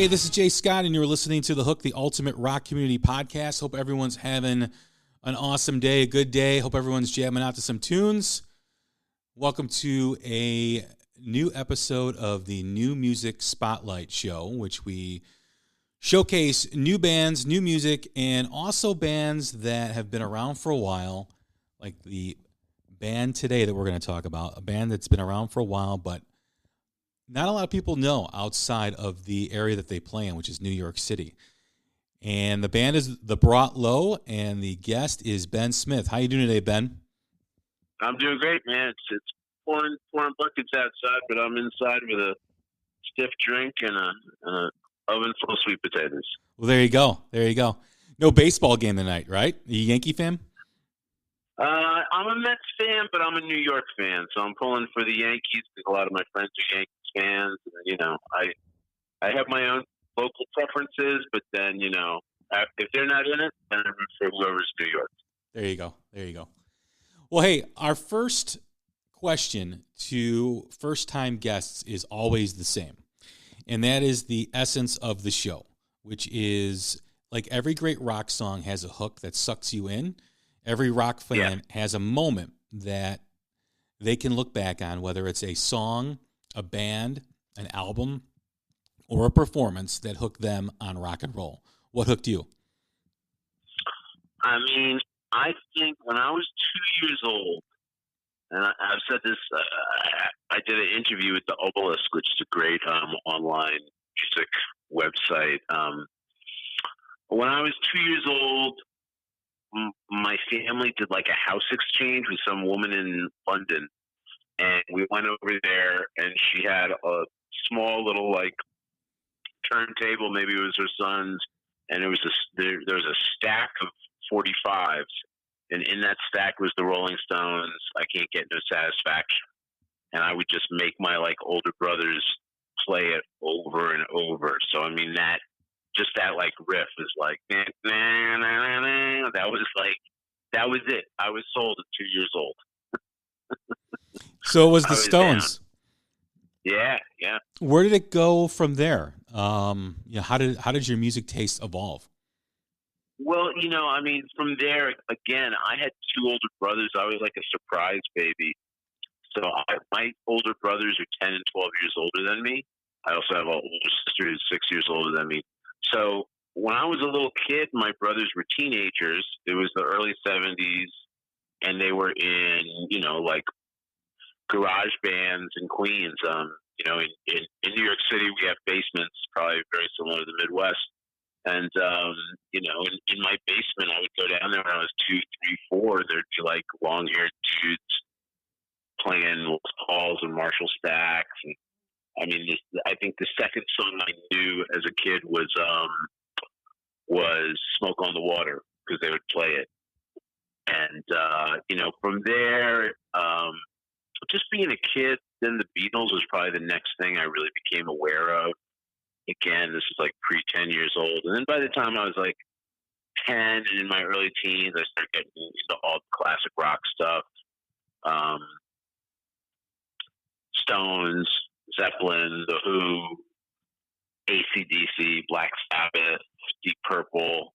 Hey, this is Jay Scott, and you're listening to The Hook, the Ultimate Rock Community Podcast. Hope everyone's having an awesome day, a good day. Hope everyone's jamming out to some tunes. Welcome to a new episode of the New Music Spotlight Show, which we showcase new bands, new music, and also bands that have been around for a while, like the band today that we're going to talk about, a band that's been around for a while, but not a lot of people know outside of the area that they play in, which is New York City. And the band is The Brought Low, and the guest is Ben Smith. How you doing today, Ben? I'm doing great, man. It's pouring buckets outside, but I'm inside with a stiff drink and a oven full of sweet potatoes. Well, there you go. There you go. No baseball game tonight, right? Are you a Yankee fan? I'm a Mets fan, but I'm a New York fan, so I'm pulling for the Yankees because a lot of my friends are Yankees fans. You know, I have my own local preferences, but then, you know, if they're not in it, then I root for whoever's New York. There you go. There you go. Well, hey, our first question to first-time guests is always the same, and that is the essence of the show, which is, like every great rock song has a hook that sucks you in. Every rock fan has a moment that they can look back on, whether it's a song, a band, an album, or a performance that hooked them on rock and roll. What hooked you? I mean, I think when I was 2 years old, and I've said this, I did an interview with the Obelisk, which is a great online music website. When I was 2 years old, my family did like a house exchange with some woman in London, and we went over there, and she had a small little like turntable, maybe it was her son's, and there was a stack of 45s, and in that stack was the Rolling Stones, I Can't Get No Satisfaction, and I would just make my like older brothers play it over and over. So I mean that like riff is like that was it. I was sold at 2 years old. So it was the Stones. Down. Yeah. Where did it go from there? How did your music taste evolve? Well, you know, I mean, from there, again, I had two older brothers. I was like a surprise baby. So my older brothers are 10 and 12 years older than me. I also have an older sister who's 6 years older than me. So when I was a little kid, my brothers were teenagers. It was the early 70s, and they were in, you know, like garage bands in Queens. You know, in New York City, we have basements, probably very similar to the Midwest. And, you know, in my basement, I would go down there when I was 2, 3, 4. There'd be like long-haired dudes playing Les Pauls and Marshall Stacks. And, I mean, I think the second song I knew as a kid was Smoke on the Water, because they would play it. And, you know, from there, just being a kid, then the Beatles was probably the next thing I really became aware of. Again, this is like pre-10 years old. And then by the time I was like 10 and in my early teens, I started getting into all the classic rock stuff. Stones, Zeppelin, The Who, AC/DC, Black Sabbath, Deep Purple.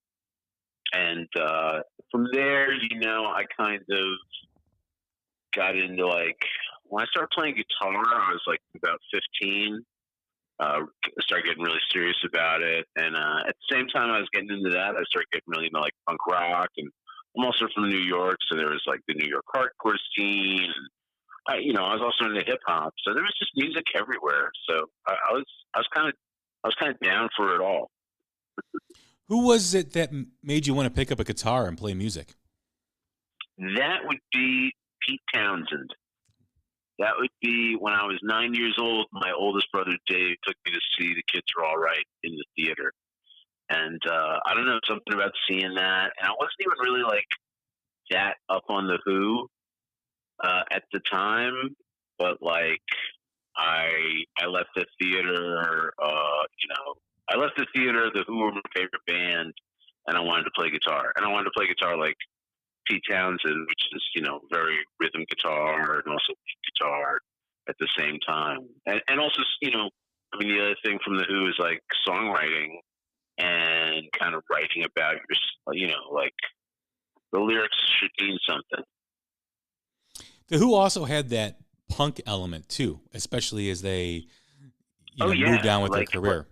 And from there, you know, I kind of got into like, when I started playing guitar, I was like about 15. Started getting really serious about it. And at the same time I was getting into that, I started getting really into like punk rock. And I'm also from New York, so there was like the New York hardcore scene. And I was also into hip hop. So there was just music everywhere. So I was kind of down for it all. Who was it that made you want to pick up a guitar and play music? That would be Pete Townsend. That would be when I was 9 years old. My oldest brother, Dave, took me to see The Kids Are All Right in the theater. And I don't know, something about seeing that. And I wasn't even really like that up on The Who at the time. But like I left the theater, I left the theater, The Who were my favorite band, and I wanted to play guitar. And I wanted to play guitar like Pete Townsend, which is, you know, very rhythm guitar and also guitar at the same time. And also, you know, I mean, the other thing from the Who is like songwriting and kind of writing about like the lyrics should mean something. The Who also had that punk element too, especially as they, moved on with their career.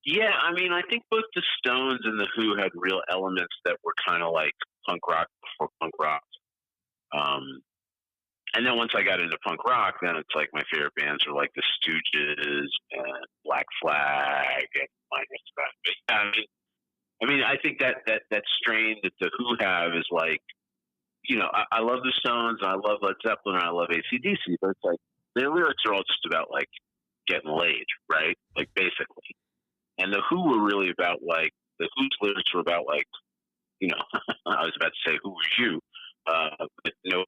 Yeah, I mean, I think both the Stones and the Who had real elements that were kind of like punk rock before punk rock. And then once I got into punk rock, then it's like my favorite bands are like the Stooges and Black Flag and Minor Threat. But yeah, I mean, I think that strain that the Who have is like, I love the Stones and I love Led Zeppelin and I love AC/DC, but it's like their lyrics are all just about like getting laid, right? Like basically. And the Who were really about like the Who's lyrics were about like, I was about to say who was you, but no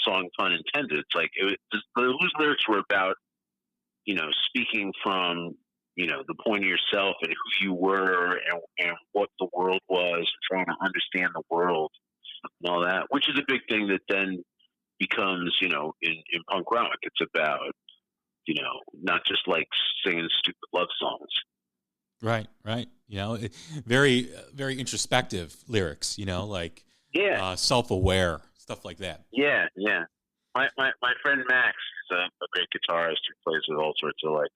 song pun intended. It's like the Who's lyrics were about speaking from the point of yourself and who you were and what the world was, trying to understand the world and all that, which is a big thing that then becomes in punk rock. It's about not just like singing stupid love songs. Right. Very, very introspective lyrics, like self-aware, stuff like that. Yeah. My friend Max is a great guitarist who plays with all sorts of like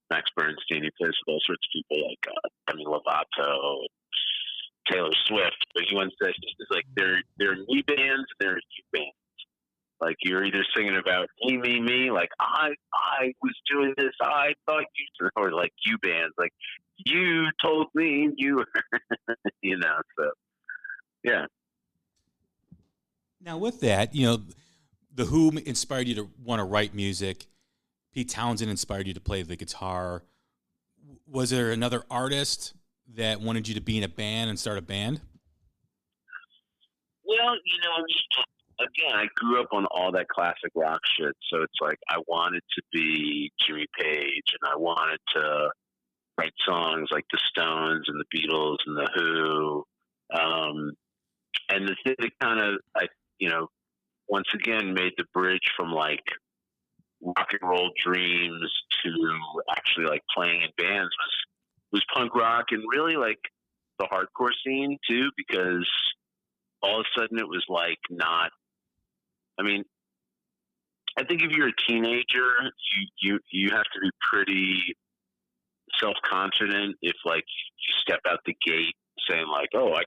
Max Bernstein. He plays with all sorts of people like Demi Lovato, Taylor Swift. But he once said, he's like, they're me bands, they're you bands. Like you're either singing about me, like I was doing this, I thought you, or like you bands, like you told me you were, so yeah. Now with that, the Who inspired you to want to write music. Pete Townsend inspired you to play the guitar. Was there another artist that wanted you to be in a band and start a band? Well, again, I grew up on all that classic rock shit, so it's like I wanted to be Jimmy Page, and I wanted to write songs like the Stones and the Beatles and the Who. And the thing that kind of, once again made the bridge from like rock and roll dreams to actually like playing in bands was punk rock and really like the hardcore scene too, because all of a sudden it was like not. I mean, I think if you're a teenager, you have to be pretty self-confident if like you step out the gate saying like, oh, I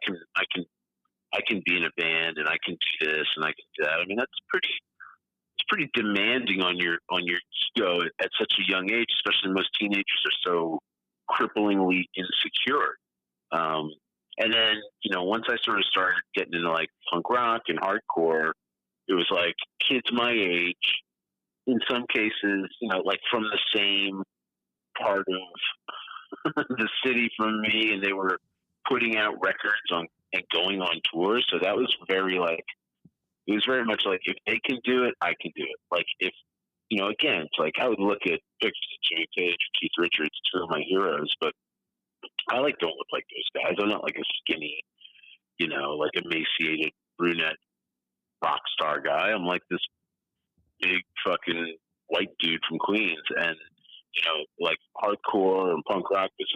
can be in a band and I can do this and I can do that. I mean, it's pretty demanding on your ego at such a young age, especially most teenagers are so cripplingly insecure. And then, once I sort of started getting into like punk rock and hardcore, it was like kids my age, in some cases, like from the same part of the city from me, and they were putting out records and going on tours. So that was very like, it was very much like, if they can do it, I can do it. Like if, again, it's like I would look at pictures of Jimmy Page or Keith Richards, two of my heroes, but I don't look like those guys. I'm not like a skinny, like emaciated brunette rock star guy. I'm like this big fucking white dude from Queens, and like hardcore and punk rock is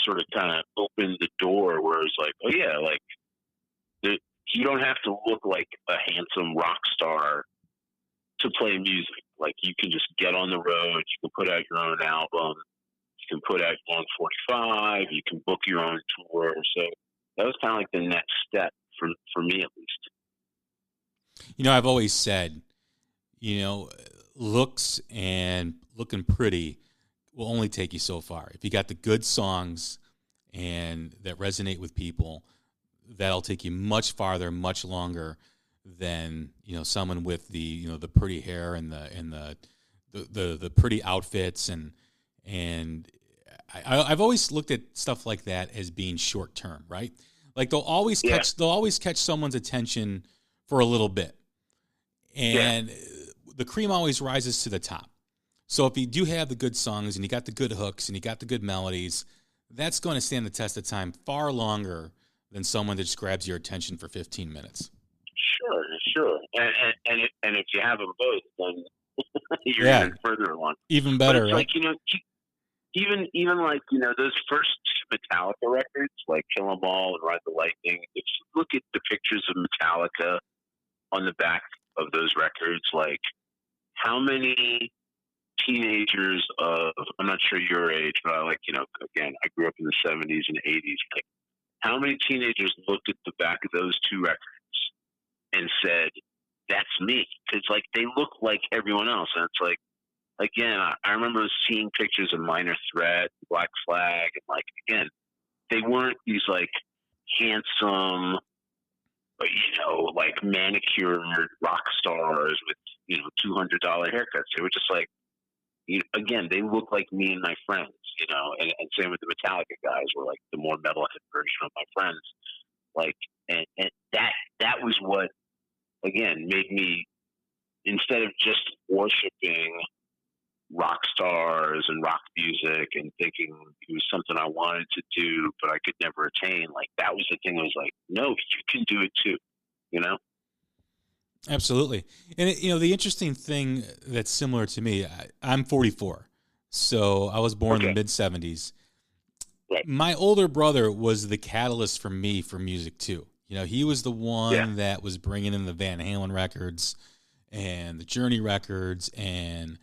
sort of kind of opened the door where it's like, oh yeah, like you don't have to look like a handsome rock star to play music. Like you can just get on the road, you can put out your own album, you can put out your own 45, you can book your own tour. So that was kind of like the next step for me, at least. I've always said, looks and looking pretty will only take you so far. If you got the good songs and that resonate with people, that'll take you much farther, much longer than someone with the the pretty hair and the pretty outfits and I've always looked at stuff like that as being short term, right? Like they'll always catch someone's attention for a little bit, and the cream always rises to the top. So if you do have the good songs and you got the good hooks and you got the good melodies, that's going to stand the test of time far longer than someone that just grabs your attention for 15 minutes. Sure. And if you have them both, then You're even further along. Even better, but it's right? like, you know, even like, you know, those first two Metallica records, like Kill 'Em All and Ride the Lightning, if you look at the pictures of Metallica on the back of those records, like how many teenagers of, I'm not sure your age, but I like, you know, again, I grew up in the 70s and 80s. Like, how many teenagers looked at the back of those two records and said, that's me? Because, like, they look like everyone else. And it's like, again, I remember seeing pictures of Minor Threat, Black Flag, and, like, again, they weren't these, like, handsome, you know, like, manicured rock stars with, you know, $200 haircuts. They were just like, again, they look like me and my friends, you know, and same with the Metallica guys were like the more metalhead version of my friends. Like, and that was what, again, made me, instead of just worshiping rock stars and rock music and thinking it was something I wanted to do, but I could never attain, like, that was the thing. I was like, no, you can do it too, you know? Absolutely. And, you know, the interesting thing that's similar to me, I'm 44. So I was born in the mid-'70s. Right. My older brother was the catalyst for me for music, too. You know, he was the one that was bringing in the Van Halen records and the Journey records. And,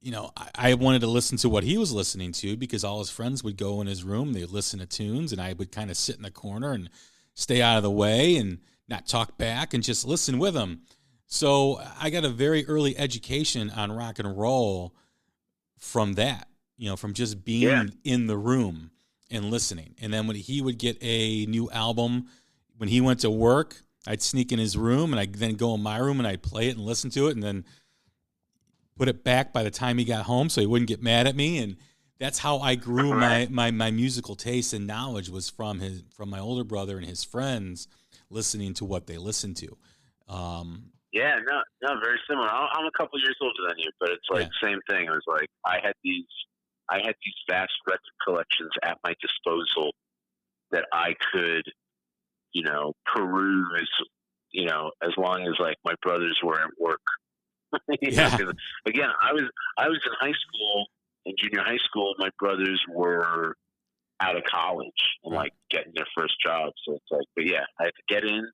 you know, I wanted to listen to what he was listening to because all his friends would go in his room. They would listen to tunes, and I would kind of sit in the corner and stay out of the way and not talk back and just listen with him. So I got a very early education on rock and roll from that, you know, from just being in the room and listening. And then when he would get a new album, when he went to work, I'd sneak in his room and I'd then go in my room and I'd play it and listen to it and then put it back by the time he got home so he wouldn't get mad at me. And that's how I grew my musical taste and knowledge, was from my older brother and his friends listening to what they listened to. Yeah, no, very similar. I'm a couple years older than you, but it's like same thing. It was like I had these vast record collections at my disposal that I could, you know, peruse, you know, as long as like my brothers were at work. Know, again, I was in high school, in junior high school. My brothers were out of college and like getting their first jobs. So it's like, but yeah, I had to get in,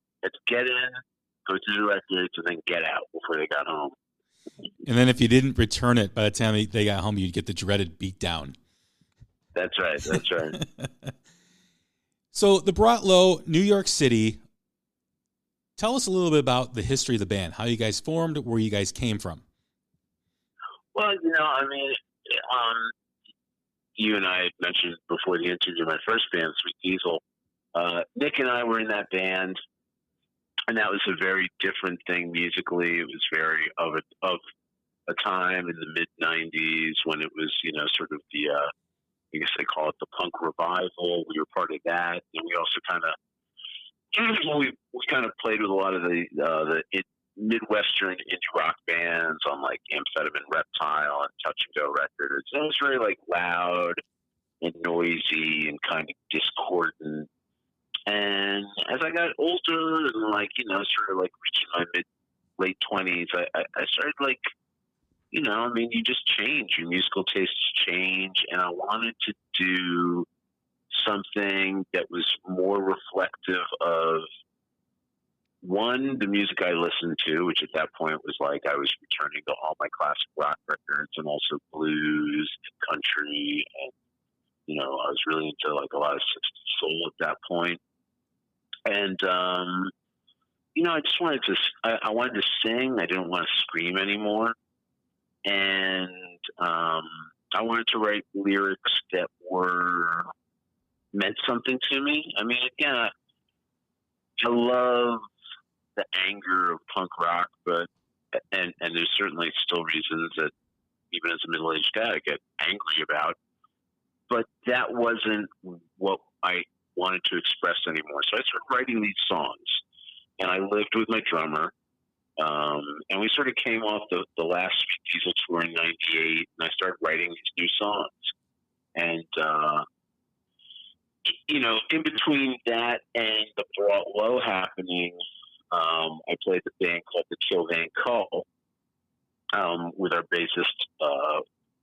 go to the records, and then get out before they got home. And then if you didn't return it by the time they got home, you'd get the dreaded beatdown. That's right. That's right. So the Brought Low, New York City. Tell us a little bit about the history of the band, how you guys formed, where you guys came from. Well, you know, I mean, you and I had mentioned before the interview, my first band, Sweet Diesel. Nick and I were in that band. And that was a very different thing musically. It was very of a time in the mid-'90s when it was, you know, sort of the, I guess they call it the punk revival. We were part of that. And we also kind of, we kind of played with a lot of the Midwestern indie rock bands on like Amphetamine Reptile and Touch and Go Records. And it was very like loud and noisy and kind of discordant. And as I got older and like, you know, sort of like reaching my late 20s, I started like, you know, I mean, you just change, your musical tastes change. And I wanted to do something that was more reflective of, one, the music I listened to, which at that point was like, I was returning to all my classic rock records and also blues and country. And, you know, I was really into like a lot of 60s soul at that point. And, you know, I just wanted to, I wanted to sing. I didn't want to scream anymore. And, I wanted to write lyrics that meant something to me. I mean, again, I love the anger of punk rock, but, and there's certainly still reasons that even as a middle-aged guy I get angry about, but that wasn't what I wanted to express anymore. So I started writing these songs, and I lived with my drummer, and we sort of came off the last Sweet Diesel tour in '98, and I started writing these new songs. And, you know, in between that and the Brought Low happening, I played the band called the Kill Van Kull, with our bassist,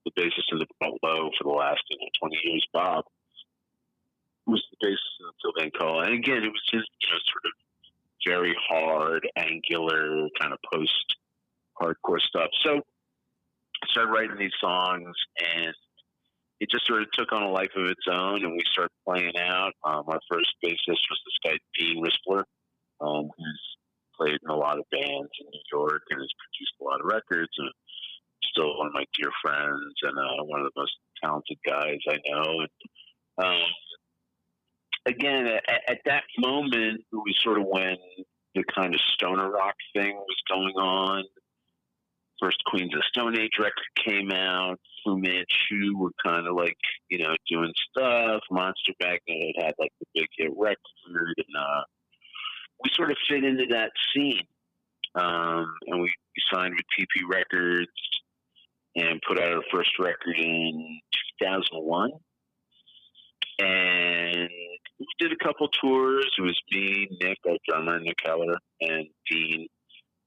the bassist of the Brought Low for the last 20 years, Bob, was the bassist of Sylvain Cole. And again, it was just sort of very hard, angular, kind of post-hardcore stuff. So I started writing these songs, and it just sort of took on a life of its own, and we started playing out. Our first bassist was this guy, Dean Rispler, who's played in a lot of bands in New York and has produced a lot of records, and still one of my dear friends and one of the most talented guys I know. And again, at that moment, it was sort of when the kind of stoner rock thing was going on. First Queens of Stone Age record came out. Fu Manchu were kind of like, doing stuff. Monster Magnet had like the big hit record, and we sort of fit into that scene. And we signed with TP Records and put out our first record in 2001. And we did a couple tours. It was me, Nick, our drummer, Nick Heller, and Dean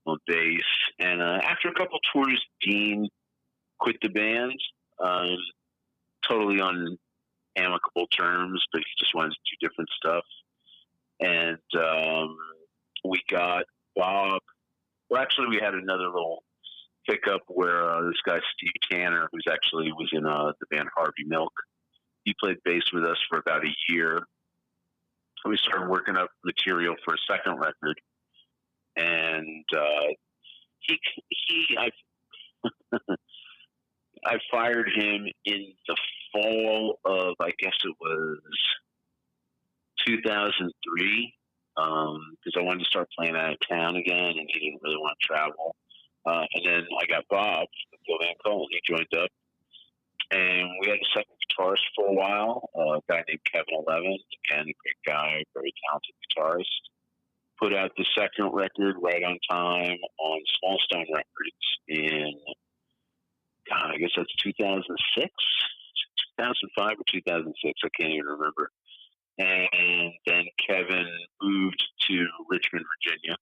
on bass. And after a couple tours, Dean quit the band, totally on amicable terms, but he just wanted to do different stuff. And we got Bob. Well, actually, we had another little pickup where this guy, Steve Tanner, who's actually was in the band Harvey Milk, he played bass with us for about a year. So we started working up material for a second record. And I fired him in the fall of, I guess it was 2003, because I wanted to start playing out of town again, and he didn't really want to travel. And then I got Bob from Sylvain Cole, and he joined up. And we had a second guitarist for a while, a guy named Kevin Eleven, again, a great guy, very talented guitarist. Put out the second record right on time on Small Stone Records in, I guess that's 2006, 2005 or 2006. I can't even remember. And then Kevin moved to Richmond, Virginia.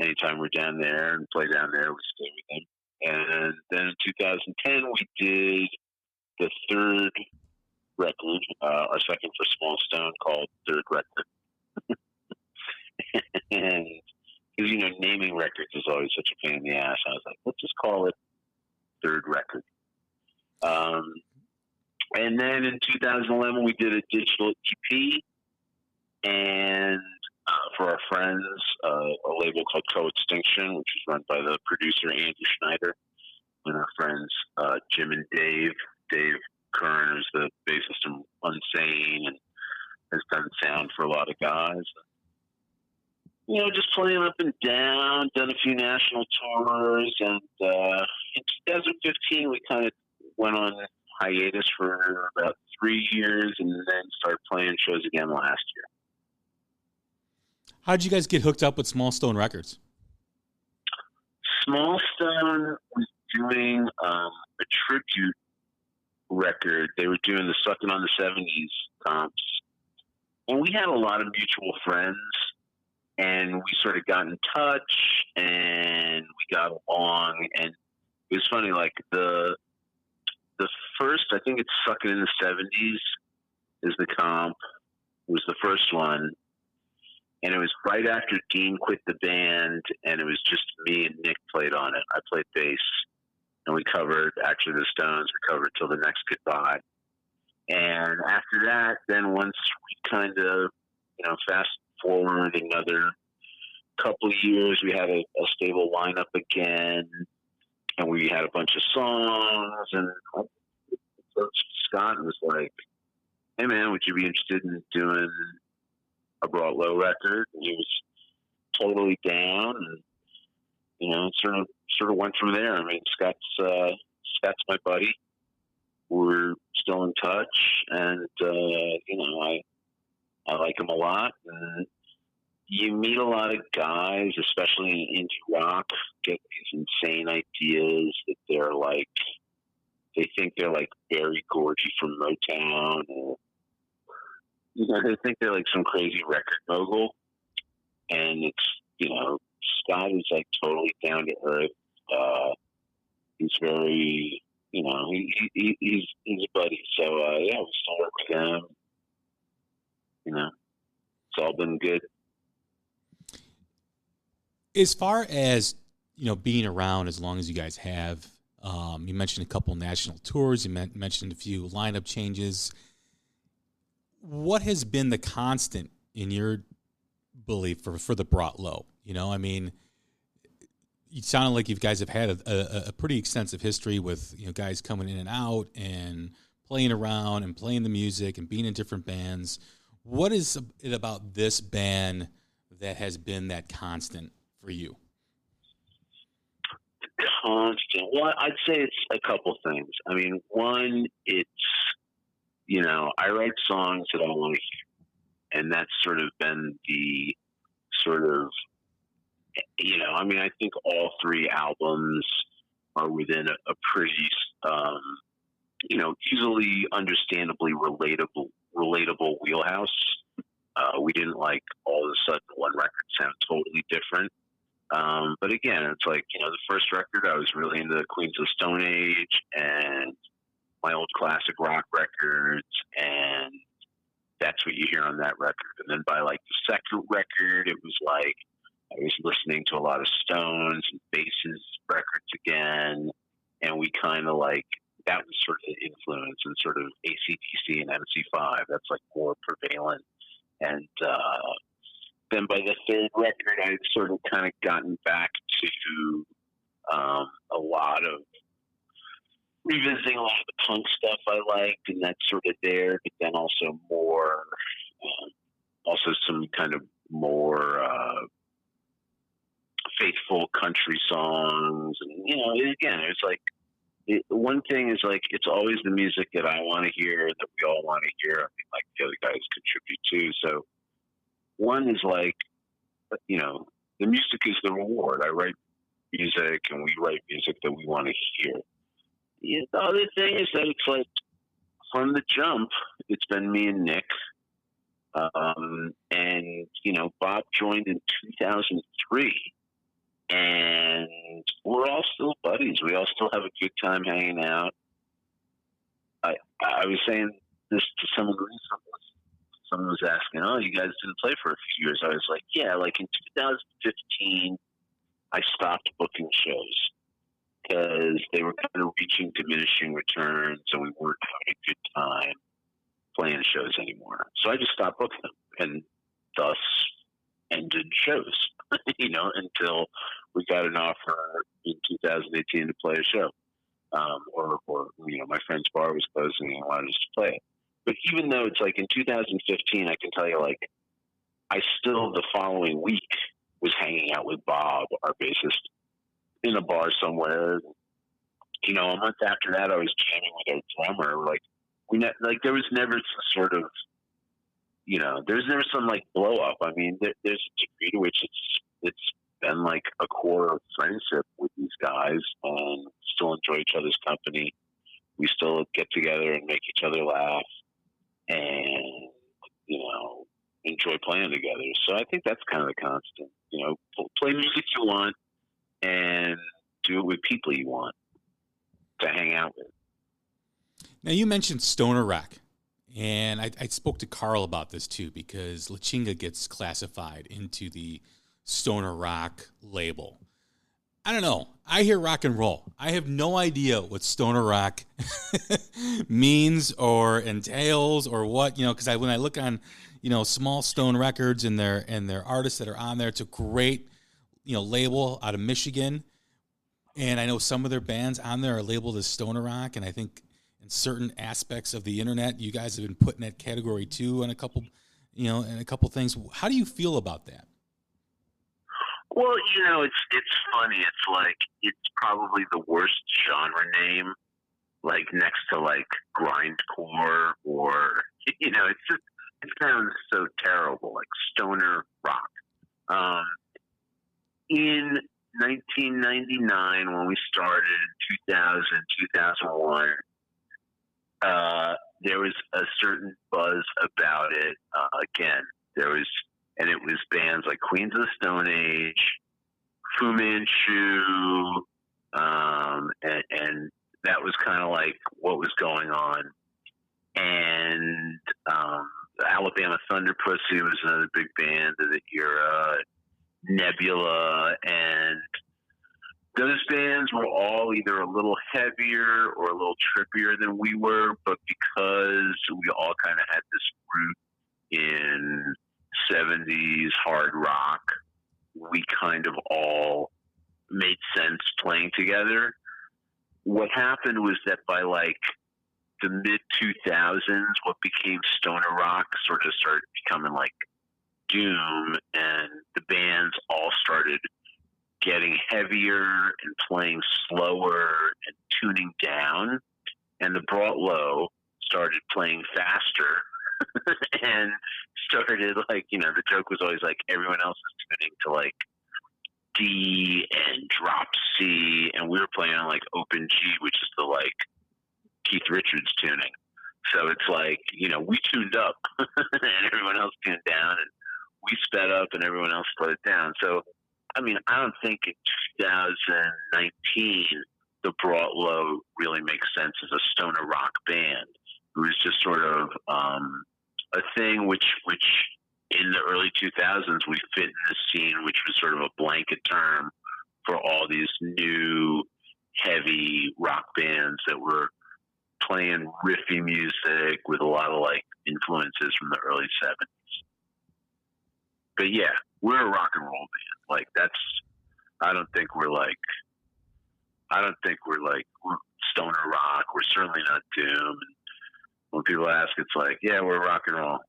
Anytime we're down there and play down there, we stay with him. And then in 2010, we did the third record, our second for Small Stone, called Third Record. And because naming records is always such a pain in the ass, I was like, let's just call it Third Record. And then in 2011 we did a digital EP, and for our friends, a label called Co-Extinction, which is run by the producer Andy Schneider, and our friends Jim and Dave. Dave Kern is the bassist in Unsane and has done sound for a lot of guys. Just playing up and down, done a few national tours, and in 2015 we kind of went on hiatus for about 3 years, and then started playing shows again last year. How did you guys get hooked up with Small Stone Records? Small Stone was doing a tribute record. They were doing the Suckin' on the 70s comps, and we had a lot of mutual friends. And we sort of got in touch, and we got along, and it was funny. Like the first, I think it's "Suckin' in the 70s" is the comp. It was the first one, and it was right after Dean quit the band, and it was just me and Nick played on it. I played bass, and we covered actually the Stones. We covered "Till the Next Goodbye," and after that, then once we kind of fast forward another couple of years, we had a stable lineup again, and we had a bunch of songs, and Scott was like, hey man, would you be interested in doing a Brought Low record? And he was totally down, and sort of went from there. I mean, Scott's my buddy. We're still in touch, and I like him a lot. And you meet a lot of guys, especially in indie rock, get these insane ideas that they think they're like Barry Gordy from Motown, or they think they're like some crazy record mogul. And it's Scott is like totally down to earth, very, he's a buddy. So yeah, we still work with him. It's all been good. As far as being around as long as you guys have, you mentioned a couple national tours. You mentioned a few lineup changes. What has been the constant in your belief for the Brought Low? I mean, it sounded like you guys have had a pretty extensive history with guys coming in and out and playing around and playing the music and being in different bands. What is it about this band that has been that constant for you? Constant. Well, I'd say it's a couple things. I mean, one, it's, I write songs that I want to hear. And that's sort of been the sort of, I think all three albums are within a pretty, easily, understandably relatable wheelhouse. We didn't like all of a sudden one record sound totally different. But again, it's like, the first record, I was really into the Queens of the Stone Age and my old classic rock records, and that's what you hear on that record. And then by like the second record, it was like I was listening to a lot of Stones and Faces records again, and we kind of like, that was sort of the influence, and sort of AC/DC and MC5, that's like more prevalent. And then by the third record, I had sort of kind of gotten back to a lot of revisiting a lot of the punk stuff I liked, and that's sort of there, but then also more, also some kind of more faithful country songs. And, again, it's like, one thing is like, it's always the music that I want to hear, that we all want to hear. I mean, like the other guys contribute too. So one is like, the music is the reward. I write music and we write music that we want to hear. The other thing is that it's like, from the jump, it's been me and Nick. And, Bob joined in 2003. And we're all still buddies. We all still have a good time hanging out. I was saying this to someone recently. Someone was asking, "Oh, you guys didn't play for a few years." I was like, "Yeah, like in 2015, I stopped booking shows because they were kind of reaching diminishing returns, and we weren't having a good time playing shows anymore. So I just stopped booking them, and thus ended shows, until we got an offer in 2018 to play a show. Or my friend's bar was closing and wanted us to play it. But even though it's like in 2015, I can tell you, like, I still the following week was hanging out with Bob, our bassist, in a bar somewhere. A month after that, I was jamming with our drummer. Like, there was never some sort of, there's never some like blow up. I mean, there's a degree to which it's been like a core of friendship with these guys, and still enjoy each other's company. We still get together and make each other laugh, and enjoy playing together. So I think that's kind of the constant. Play music you want, and do it with people you want to hang out with. Now, you mentioned stoner rock, and I spoke to Carl about this too, because La Chinga gets classified into the stoner rock label. I don't know. I hear rock and roll. I have no idea what stoner rock means or entails or what, because when I look on, Small Stone Records and their artists that are on there, it's a great, label out of Michigan. And I know some of their bands on there are labeled as stoner rock, and I think in certain aspects of the internet, you guys have been put in that category too, and a couple things. How do you feel about that? Well, it's funny. It's like, it's probably the worst genre name, like next to like grindcore, or it sounds so terrible, like stoner rock. In 1999, when we started, 2000, 2001, there was a certain buzz about it. Again, and it was bands like Queens of the Stone Age, Fu Manchu, and that was kind of like what was going on. And the Alabama Thunder Pussy was another big band of the era. Nebula, and those bands were all either a little heavier or a little trippier than we were, but because we all kind of had this root in 70s hard rock, we kind of all made sense playing together. What happened was that by like the mid 2000s, what became stoner rock sort of started becoming like doom, and the bands all started getting heavier and playing slower and tuning down, and the Brought Low started playing faster and started like, you know, the joke was always like everyone else is tuning to like D and drop C, and we were playing on like open G, which is the like Keith Richards tuning. So it's like, you know, we tuned up and everyone else tuned down, and we sped up and everyone else slowed down. So, I mean, I don't think in 2019 the Brought Low really makes sense as a stoner rock band. It was just sort of a thing which in the early 2000s we fit in the scene, which was sort of a blanket term for all these new heavy rock bands that were playing riffy music with a lot of like influences from the early 70s. But yeah, we're a rock and roll band. Like I don't think we're stoner rock. We're certainly not doom. And when people ask, it's like, yeah, we're rock and roll.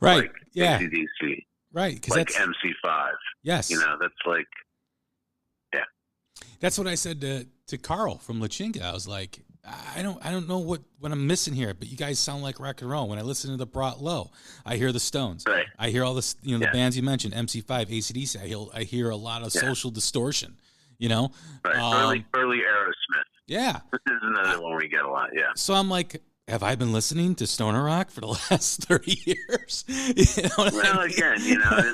Right. Like yeah. AC/DC. Right. Cause like that's MC5. Yes. You know, that's like, yeah. That's what I said to Carl from Lachinga. I was like, I don't know what I'm missing here, but you guys sound like rock and roll. When I listen to the Brought Low, I hear the Stones. Right. I hear all this, you know, the bands you mentioned, MC5, AC/DC. I hear a lot of Social Distortion, you know? Right. Early Aerosmith. Yeah. This is another one we get a lot, yeah. So I'm like, have I been listening to stoner rock for the last 30 years? You know what well, I mean? again, you know,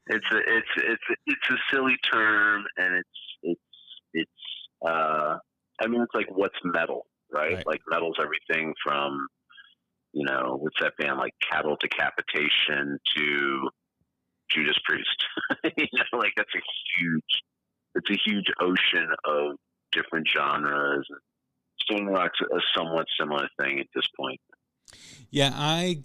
it's a silly term, and I mean, it's like, what's metal, right? Like, metal's everything from, you know, what's that band, like Cattle Decapitation to Judas Priest. You know, like, it's a huge ocean of different genres. Stoner rock's a somewhat similar thing at this point. Yeah, I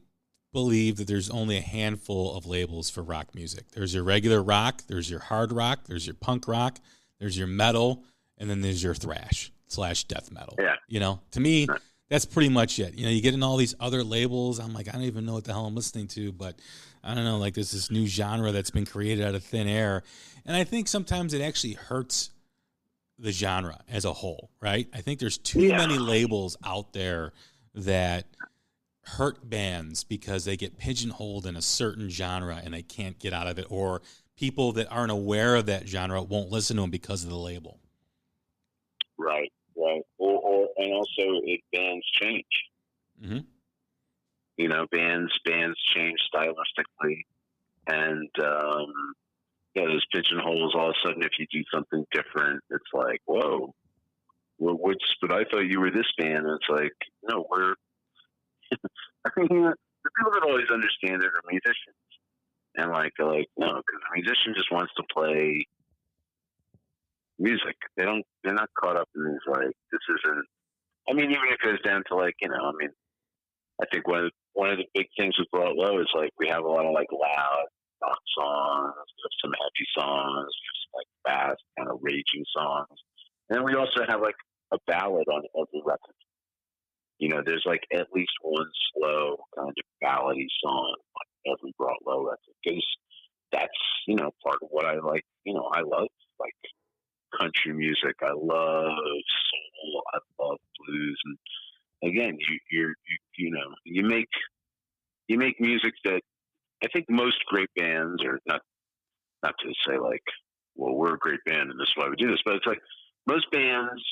believe that there's only a handful of labels for rock music. There's your regular rock, there's your hard rock, there's your punk rock, there's your metal, and then there's your thrash/death metal. Yeah. You know, to me, that's pretty much it. You know, you get in all these other labels. I'm like, I don't even know what the hell I'm listening to, but I don't know, like there's this new genre that's been created out of thin air. And I think sometimes it actually hurts the genre as a whole, right? I think there's too many labels out there that hurt bands because they get pigeonholed in a certain genre and they can't get out of it, or people that aren't aware of that genre won't listen to them because of the label. Right. And also bands change. Mm-hmm. You know, bands change stylistically, and those pigeonholes. All of a sudden, if you do something different, it's like, whoa. Well, but I thought you were this band. And it's like, no, we're. I mean, the people that always understand it are musicians, and like no, because a musician just wants to play music. They're not caught up in these, like, this isn't. I mean, even if it goes down to, like, you know, I mean, I think one of the big things with Brought Low is, like, we have a lot of, like, loud rock songs, some happy songs, just like fast kind of raging songs, and then we also have like a ballad on every record. You know, there's like at least one slow kind of ballady song on every Brought Low record, because that's, you know, part of what I like. You know, I love like country music. I love soul. I love blues. And again, you make music that I think most great bands, or not to say like, well, we're a great band and this is why we do this, but it's like most bands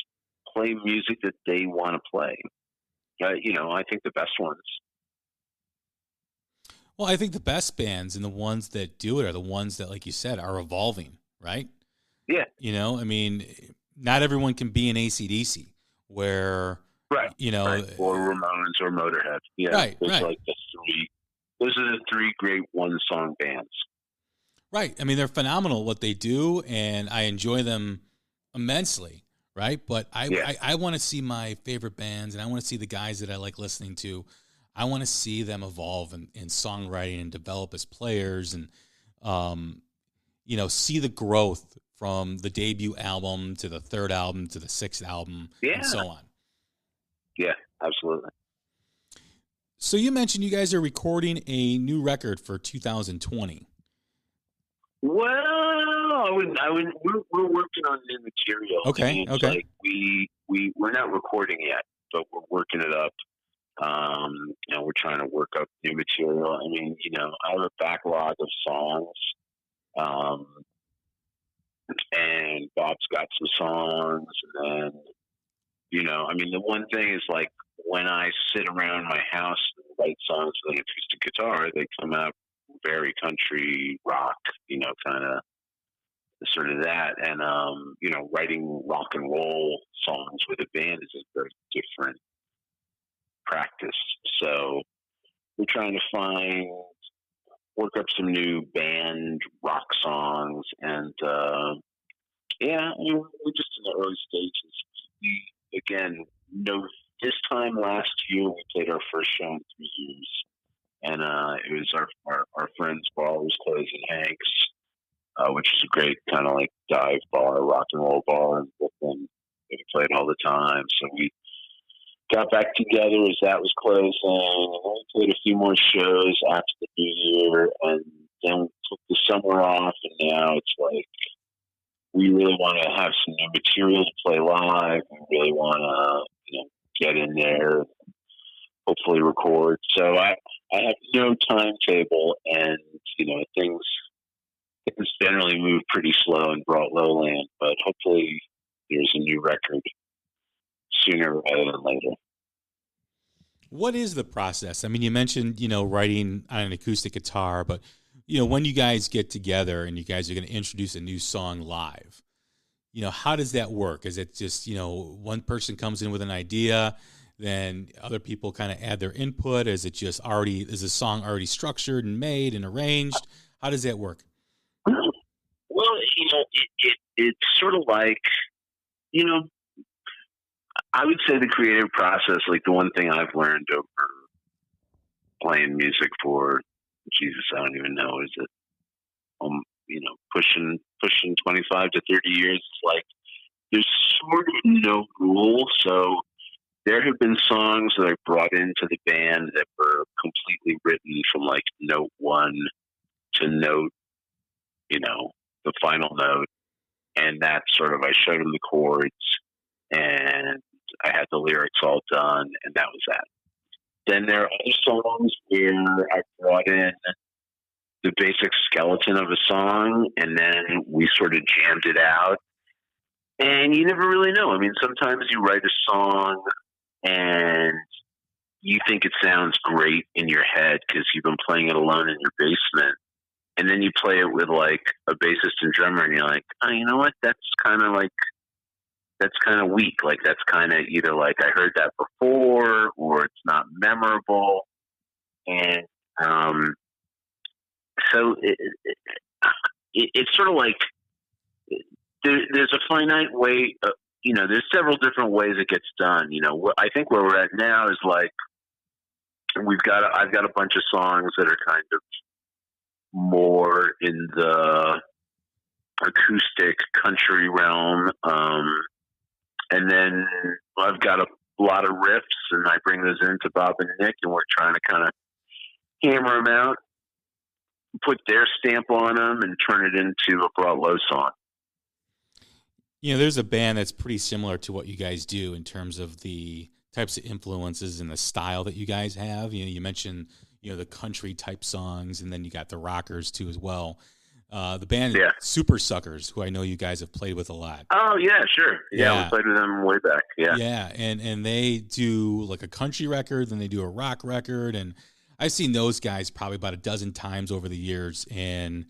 play music that they want to play. You know, I think the best ones. Well, I think the best bands and the ones that do it are the ones that, like you said, are evolving, right? Yeah. You know, I mean, not everyone can be an AC/DC where, Right. you know, right. Or Ramones or Motorhead. Yeah. Right, There's right. like the three. Those are the three great one-song bands. Right. I mean, they're phenomenal what they do, and I enjoy them immensely. Right. But I want to see my favorite bands, and I want to see the guys that I like listening to. I want to see them evolve in songwriting and develop as players, and you know, see the growth from the debut album to the third album to the sixth album, and so on. Yeah, absolutely. So you mentioned you guys are recording a new record for 2020. Well, I wouldn't. We're working on new material. Okay. I mean, Okay. Like we're not recording yet, but we're working it up. And we're trying to work up new material. I mean, you know, I have a backlog of songs. And Bob's got some songs, and you know, I mean, the one thing is like when I sit around my house and write songs with an acoustic guitar, they come out very country rock, you know, kind of sort of that. And you know, writing rock and roll songs with a band is a very different practice. So we're trying to work up some new band rock songs, and yeah, I mean, we're just in the early stages. We again, this time last year we played our first show in 3 years, and it was our friend's bar was closing, Hanks, which is a great kind of like dive bar, rock and roll bar in Brooklyn. We played all the time, so we got back together as that was closing, and we played a few more shows after the new year, and then we took the summer off, and now it's like we really want to have some new material to play live. We really want to, you know, get in there, hopefully record. So I have no timetable, and you know, things generally move pretty slow in Brought Lowland, but hopefully there's a new record sooner rather than later. What is the process? I mean, you mentioned, you know, writing on an acoustic guitar, but, you know, when you guys get together and you guys are going to introduce a new song live, you know, how does that work? Is it just, you know, one person comes in with an idea, then other people kind of add their input? Is it just is the song already structured and made and arranged? How does that work? Well, you know, it's sort of like, you know, I would say the creative process, like the one thing I've learned over playing music for, Jesus, I don't even know, is it, you know, pushing 25 to 30 years, it's like there's sort of no rule. So there have been songs that I brought into the band that were completely written from like note one to note, you know, the final note. And that sort of, I showed them the chords and I had the lyrics all done, and that was that. Then there are other songs where I brought in the basic skeleton of a song, and then we sort of jammed it out. And you never really know. I mean, sometimes you write a song and you think it sounds great in your head because you've been playing it alone in your basement. And then you play it with like a bassist and drummer, and you're like, oh, you know what? That's kind of weak. Like that's kind of either like I heard that before or it's not memorable. And so it's sort of like there's a finite way, you know, there's several different ways it gets done. You know, I think where we're at now is like I've got a bunch of songs that are kind of more in the acoustic country realm. And then I've got a lot of riffs, and I bring those into Bob and Nick, and we're trying to kind of hammer them out, put their stamp on them, and turn it into a Brought Low song. You know, there's a band that's pretty similar to what you guys do in terms of the types of influences and the style that you guys have. You know, you mentioned, you know, the country type songs, and then you got the rockers too as well. The band Super Suckers, who I know you guys have played with a lot. Oh yeah, sure. Yeah, we played with them way back. Yeah, and they do like a country record, then they do a rock record, and I've seen those guys probably about a dozen times over the years, and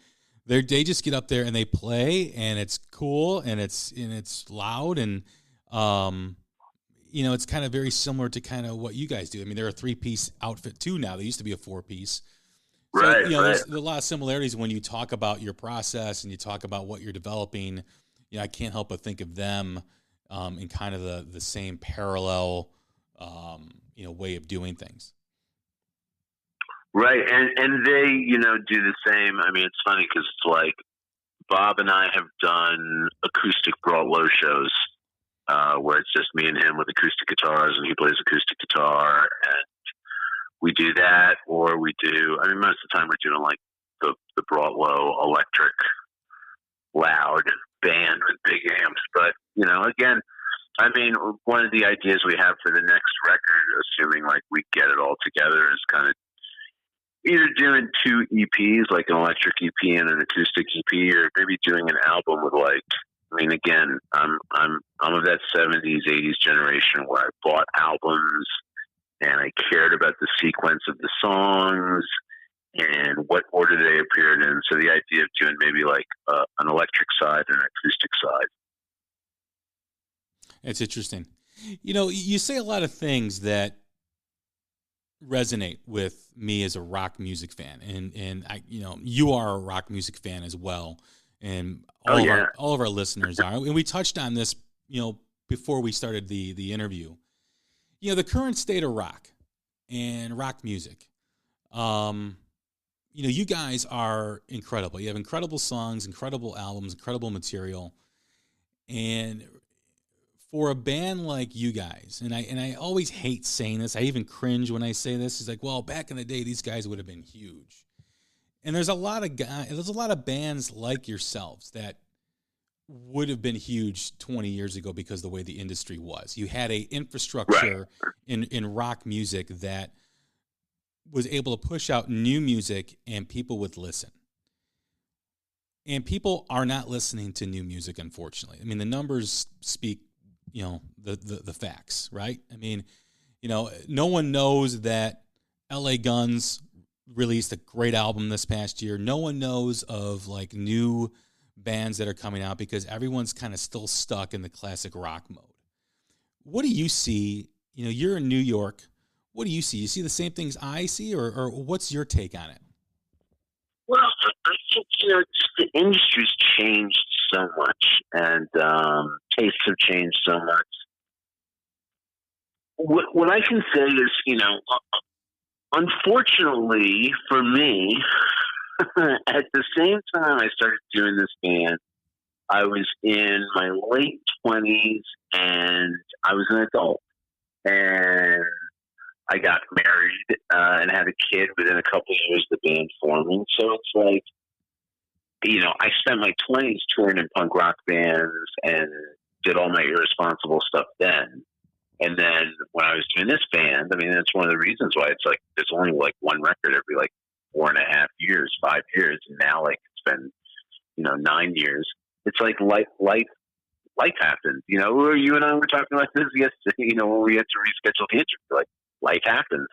They just get up there and they play, and it's cool, and it's loud, and it's kind of very similar to kind of what you guys do. I mean, they're a 3-piece outfit too now. They used to be a 4-piece. So, right. There's a lot of similarities when you talk about your process and you talk about what you're developing. I can't help but think of them in kind of the same parallel, way of doing things. Right, and they, do the same. I mean, it's funny because it's like Bob and I have done acoustic Brought Low shows where it's just me and him with acoustic guitars, and he plays acoustic guitar, and we do that, or we do. I mean, most of the time we're doing like the Brought Low electric, loud band with big amps. But again, I mean, one of the ideas we have for the next record, assuming like we get it all together, is kind of either doing 2 EPs, like an electric EP and an acoustic EP, or maybe doing an album with like. I mean, again, I'm of that 70s, 80s generation where I bought albums and I cared about the sequence of the songs and what order they appeared in. So the idea of doing maybe like an electric side and an acoustic side. It's interesting. You say a lot of things that resonate with me as a rock music fan, and I, you are a rock music fan as well, and all of our listeners are. And we touched on this, before we started the interview. The current state of rock and rock music. You guys are incredible. You have incredible songs, incredible albums, incredible material, and for a band like you guys, and I always hate saying this. I even cringe when I say this. It's like, well, back in the day, these guys would have been huge. And there's a lot of bands like yourselves that would have been huge 20 years ago because of the way the industry was. You had a infrastructure in rock music that was able to push out new music and people would listen. And people are not listening to new music, unfortunately. I mean, the numbers speak, the facts, right? I mean, no one knows that LA Guns released a great album this past year. No one knows of like new bands that are coming out because everyone's kind of still stuck in the classic rock mode. What do you see? You're in New York. What do you see? You see the same things I see, or what's your take on it? Well, I think, the industry's changed so much, and tastes have changed so much. What I can say is, unfortunately for me, at the same time I started doing this band, I was in my late 20s, and I was an adult. And I got married and had a kid within a couple of years of the band forming. So it's like, I spent my 20s touring in punk rock bands and did all my irresponsible stuff then. And then when I was doing this band, I mean, that's one of the reasons why it's like there's only like one record every like 4.5 years, 5 years. And now like it's been, 9 years. It's like life happens. You and I were talking about this yesterday, when we had to reschedule the interview. Like, life happens.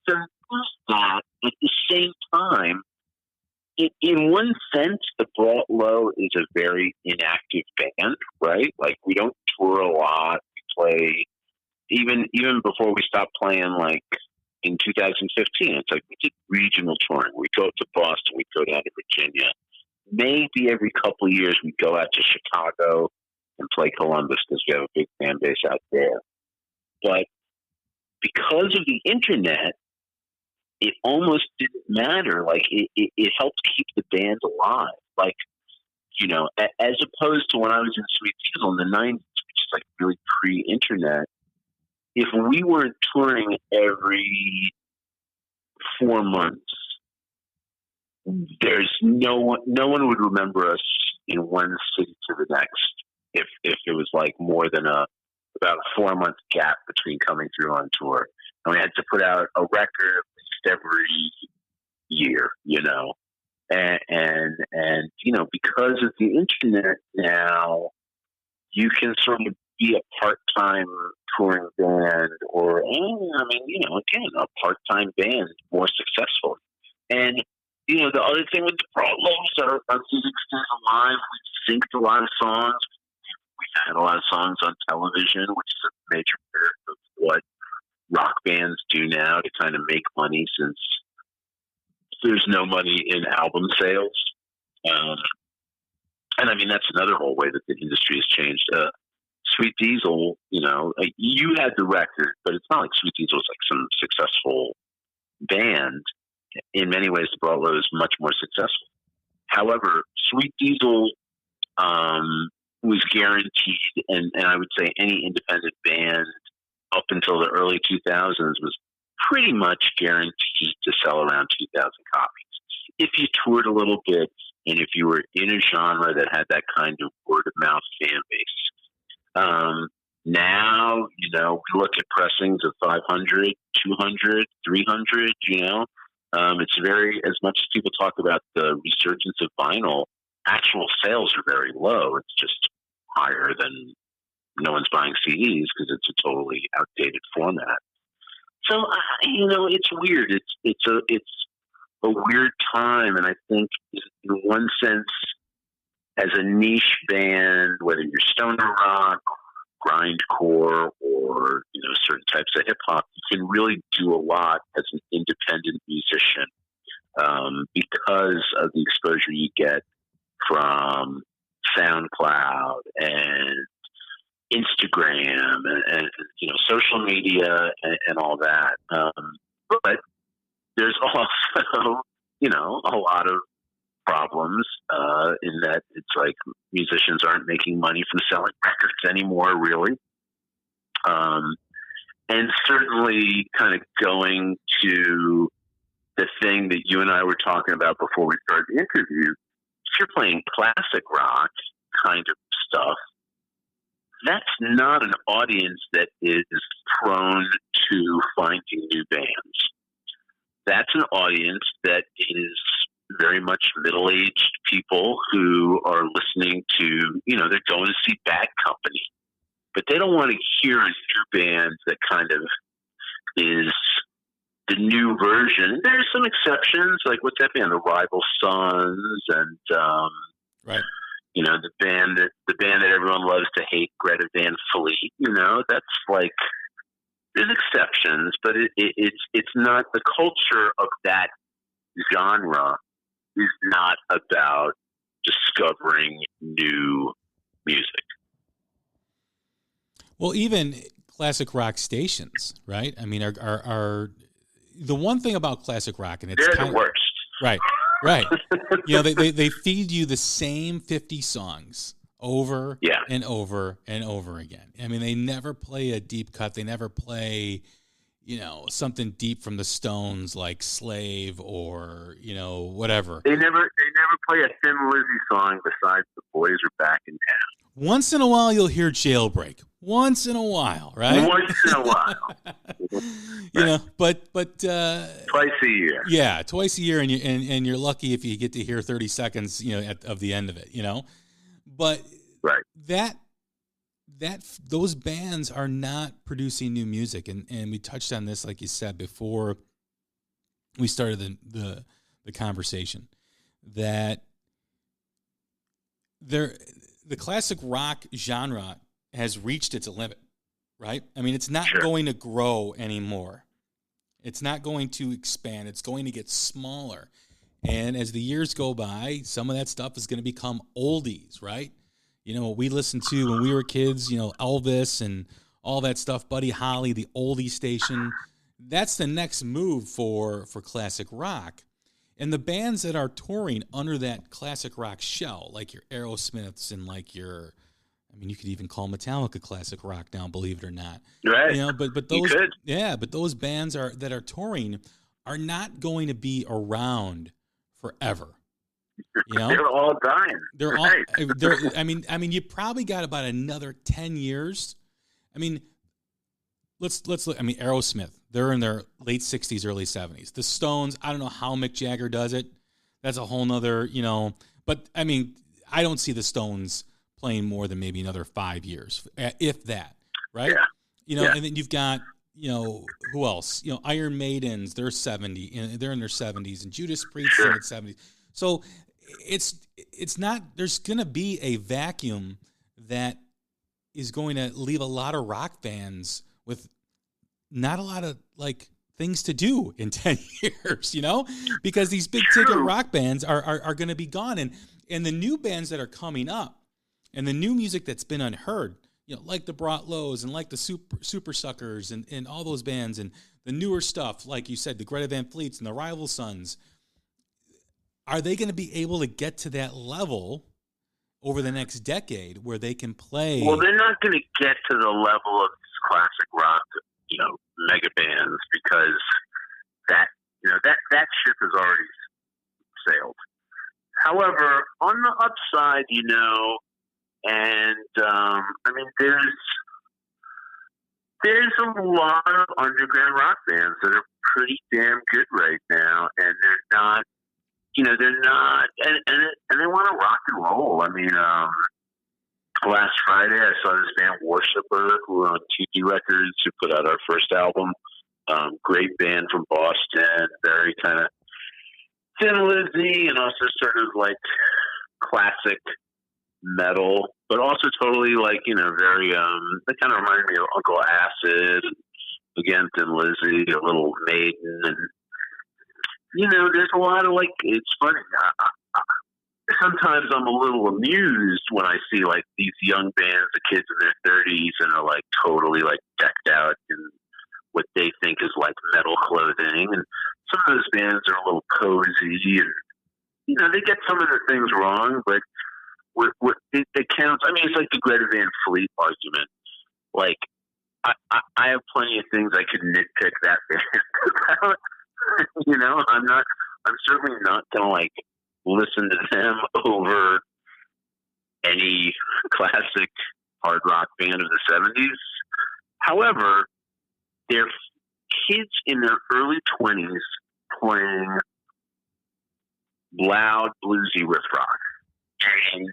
So that at the same time, in one sense, the Brought Low is a very inactive band, right? Like, we don't tour a lot. We play even before we stopped playing, like in 2015. It's like we did regional touring. We go to Boston. We go down to Virginia. Maybe every couple of years we go out to Chicago and play Columbus because we have a big fan base out there. But because of the internet, it almost didn't matter. Like, it helped keep the band alive. Like, as opposed to when I was in Sweet Diesel in the 90s, which is like really pre-internet, if we weren't touring every 4 months, there's no one would remember us in one city to the next if it was like more than about a 4-month gap between coming through on tour. And we had to put out a record at least every year, and because of the internet now, you can sort of be a part-time touring band or, again, a part-time band more successfully. And the other thing with the problems our music stays alive. We synced a lot of songs. We had a lot of songs on television, which is a major part of what rock bands do now to kind of make money, since there's no money in album sales. And I mean, that's another whole way that the industry has changed. Sweet Diesel, you had the record, but it's not like Sweet Diesel is like some successful band. In many ways, the Broadway is much more successful. However, Sweet Diesel was guaranteed, and I would say any independent band up until the early 2000s was pretty much guaranteed to sell around 2,000 copies. If you toured a little bit, and if you were in a genre that had that kind of word-of-mouth fan base. Now, we look at pressings of 500, 200, 300, it's very, as much as people talk about the resurgence of vinyl, actual sales are very low. It's just higher than no one's buying CDs because it's a totally outdated format. So, it's weird. It's a weird time. And I think in one sense, as a niche band, whether you're stoner rock, grindcore, or certain types of hip hop, you can really do a lot as an independent musician because of the exposure you get from SoundCloud and Instagram and social media and all that. But there's also a lot of problems in that it's like musicians aren't making money from selling records anymore, really. And certainly kind of going to the thing that you and I were talking about before we started the interview, if you're playing classic rock kind of stuff, that's not an audience that is prone to finding new bands. That's an audience that is very much middle-aged people who are listening to, they're going to see Bad Company, but they don't want to hear a new band that kind of is the new version. There's some exceptions, like what's that band, the Rival Sons, and right. The band that everyone loves to hate, Greta Van Fleet. That's like, there's exceptions, but it's not, the culture of that genre is not about discovering new music. Well, even classic rock stations, right? I mean, are the one thing about classic rock, and it's they're the worst. Right. They feed you the same 50 songs over and over and over again. I mean, they never play a deep cut. They never play, something deep from the Stones like Slave or, whatever. They never play a Thin Lizzy song besides The Boys Are Back in Town. Once in a while, you'll hear Jailbreak. Once in a while, right? Once in a while. But twice a year. Yeah, twice a year, and you're lucky if you get to hear 30 seconds, of the end of it, But right. that those bands are not producing new music, and we touched on this, like you said, before we started the conversation, that the classic rock genre has reached its limit, right? I mean, it's not going to grow anymore. It's not going to expand. It's going to get smaller. And as the years go by, some of that stuff is going to become oldies, right? What we listened to when we were kids, Elvis and all that stuff, Buddy Holly, the oldie station. That's the next move for classic rock. And the bands that are touring under that classic rock shell, like your Aerosmiths and like your, you could even call Metallica classic rock now, believe it or not. Right. But those, but those bands that are touring are not going to be around forever. They're all dying. They're right. all. You probably got about another 10 years. Let's look. Aerosmith. They're in their late 60s, early 70s. The Stones. I don't know how Mick Jagger does it. That's a whole nother. But I don't see the Stones playing more than maybe another 5 years, if that. Right. Yeah. And then you've got who else? Iron Maidens, they're 70, and they're in their 70s, and Judas Priest is in its 70s. So it's not. There's going to be a vacuum that is going to leave a lot of rock fans with not a lot of things to do in 10 years, because these big ticket rock bands are going to be gone, and the new bands that are coming up and the new music that's been unheard, like the Brought Lows and like the Super Suckers and all those bands, and the newer stuff, like you said, the Greta Van Fleets and the Rival Sons, are they going to be able to get to that level over the next decade where they can play? Well, they're not going to get to the level of classic rock, mega bands, because that ship has already sailed. However, on the upside, and there's a lot of underground rock bands that are pretty damn good right now, and they're not, and they want to rock and roll. Last Friday I saw this band Worshipper, who were on TD Records, who put out our first album. Great band from Boston, very kind of Thin Lizzy, and also sort of classic metal, but also totally very they kind of remind me of Uncle Acid, and again Thin Lizzy, a little Maiden, and there's a lot of it's funny. Sometimes I'm a little amused when I see these young bands, the kids in their 30s, and are totally decked out in what they think is metal clothing, and some of those bands are a little cozy, and they get some of the things wrong, but what it counts. It's like the Greta Van Fleet argument. I have plenty of things I could nitpick that band about. I'm certainly not gonna listen to them over any classic hard rock band of the 70s. However, they're kids in their early 20s playing loud, bluesy riff rock. And,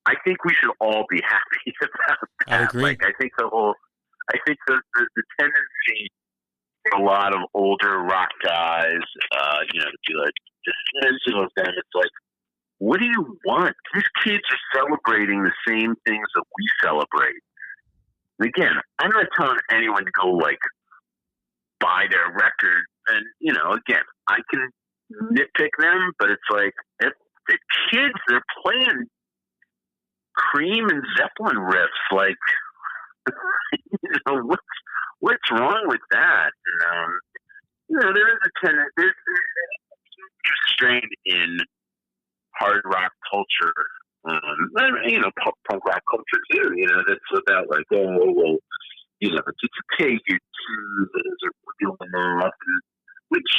I think we should all be happy about that. I agree. I think the tendency for a lot of older rock guys, to be dismissive of them, it's what do you want? These kids are celebrating the same things that we celebrate. And again, I'm not telling anyone to go buy their record. And, again, I can nitpick them, but it's if the kids, they're playing Cream and Zeppelin riffs, what's wrong with that? There is a tendency, there's strain in hard rock culture, punk rock culture too, that's about to take your tunes or feeling off, which